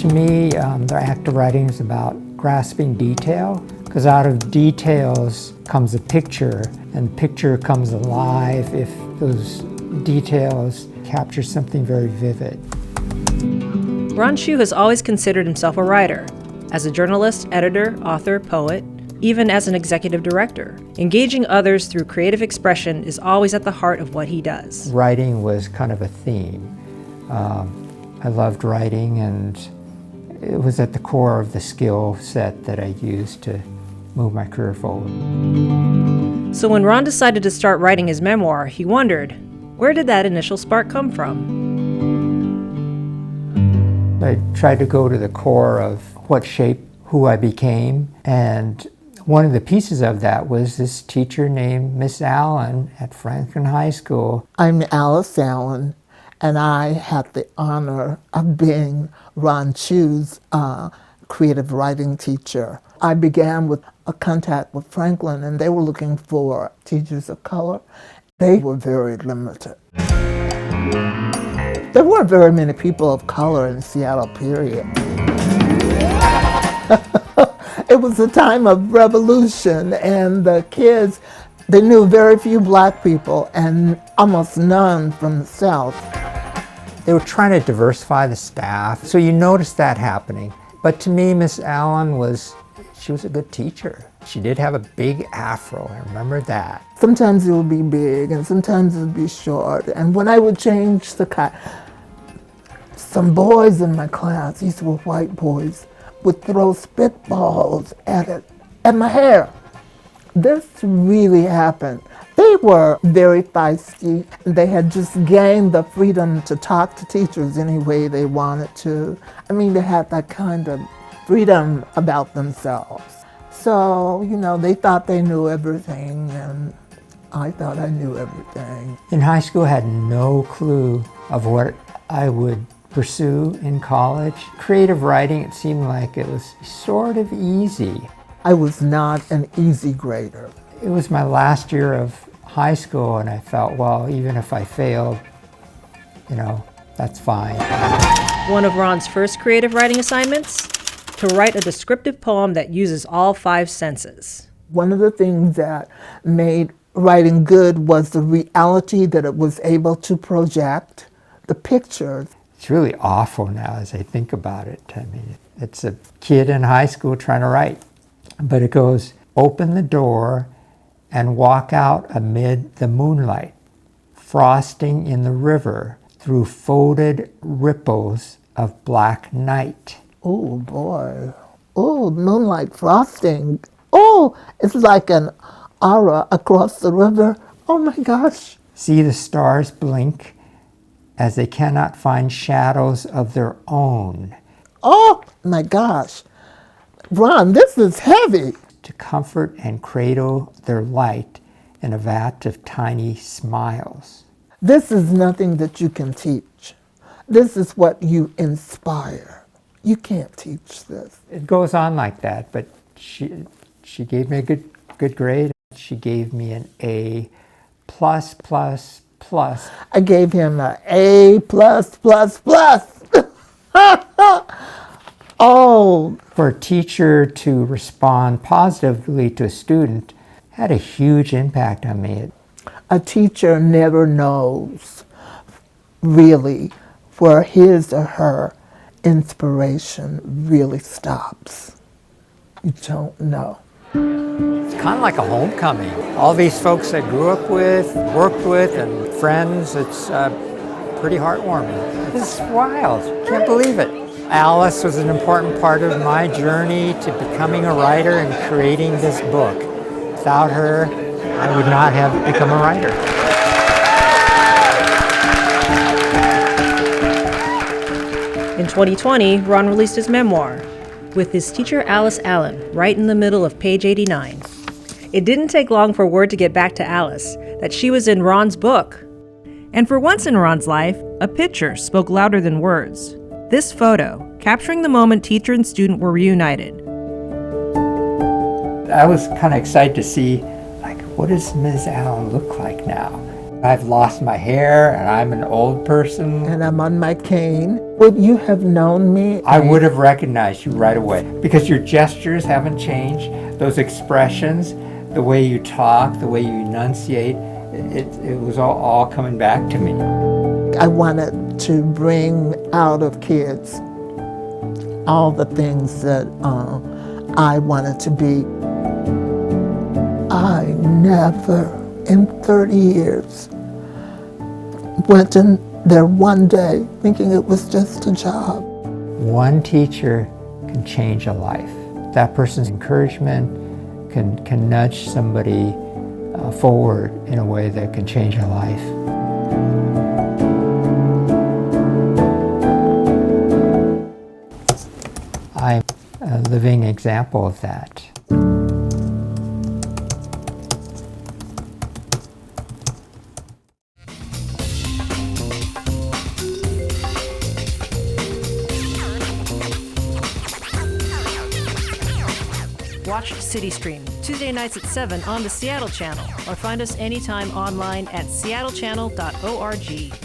To me, the act of writing is about grasping detail, because out of details comes a picture, and picture comes alive if those details capture something very vivid. Ron Chu has always considered himself a writer, as a journalist, editor, author, poet, even as an executive director. Engaging others through creative expression is always at the heart of what he does. Writing was kind of a theme. I loved writing, and it was at the core of the skill set that I used to move my career forward. So when Ron decided to start writing his memoir, he wondered, where did that initial spark come from? I tried to go to the core of what shaped who I became, and one of the pieces of that was this teacher named Miss Allen at Franklin High School. I'm Alice Allen, and I had the honor of being Ron Chu's creative writing teacher. I began with a contact with Franklin, and they were looking for teachers of color. They were very limited. There weren't very many people of color in Seattle, period. It was a time of revolution, and the kids, they knew very few black people and almost none from the South. They were trying to diversify the staff, so you noticed that happening. But to me, Miss Allen she was a good teacher. She did have a big afro, I remember that. Sometimes it would be big, and sometimes it would be short. And when I would change the cut, some boys in my class, these were white boys, would throw spitballs at my hair. This really happened. They were very feisty. They had just gained the freedom to talk to teachers any way they wanted to. I mean, they had that kind of freedom about themselves. So, they thought they knew everything, and I thought I knew everything. In high school, I had no clue of what I would pursue in college. Creative writing, it seemed like it was sort of easy. I was not an easy grader. It was my last year of high school, and I felt, well, even if I failed, that's fine. One of Ron's first creative writing assignments? To write a descriptive poem that uses all 5 senses. One of the things that made writing good was the reality that it was able to project, the pictures. It's really awful now as I think about it. I mean, it's a kid in high school trying to write. But it goes, open the door and walk out amid the moonlight, frosting in the river through folded ripples of black night. Oh, boy. Oh, moonlight frosting. Oh, it's like an aura across the river. Oh, my gosh. See the stars blink as they cannot find shadows of their own. Oh, my gosh. Ron, this is heavy. To comfort and cradle their light in a vat of tiny smiles. This is nothing that you can teach. This is what you inspire. You can't teach this. It goes on like that, but she gave me a good grade. She gave me an A+++. I gave him an A+++. Oh. For a teacher to respond positively to a student had a huge impact on me. A teacher never knows really where his or her inspiration really stops. You don't know. It's kind of like a homecoming. All these folks I grew up with, worked with, and friends, it's pretty heartwarming. It's wild. Can't believe it. Alice was an important part of my journey to becoming a writer and creating this book. Without her, I would not have become a writer. In 2020, Ron released his memoir, with his teacher Alice Allen, right in the middle of page 89. It didn't take long for word to get back to Alice that she was in Ron's book. And for once in Ron's life, a picture spoke louder than words. This photo, capturing the moment teacher and student were reunited. I was kind of excited to see, what does Ms. Allen look like now? I've lost my hair and I'm an old person. And I'm on my cane. Would you have known me? I would have recognized you right away because your gestures haven't changed. Those expressions, the way you talk, the way you enunciate, it was all coming back to me. I wanted to bring out of kids all the things that I wanted to be. I never in 30 years went in there one day thinking it was just a job. One teacher can change a life. That person's encouragement can nudge somebody forward in a way that can change a life. I'm a living example of that. Watch City Stream Tuesday nights at 7 on the Seattle channel, or find us anytime online at seattle.gov.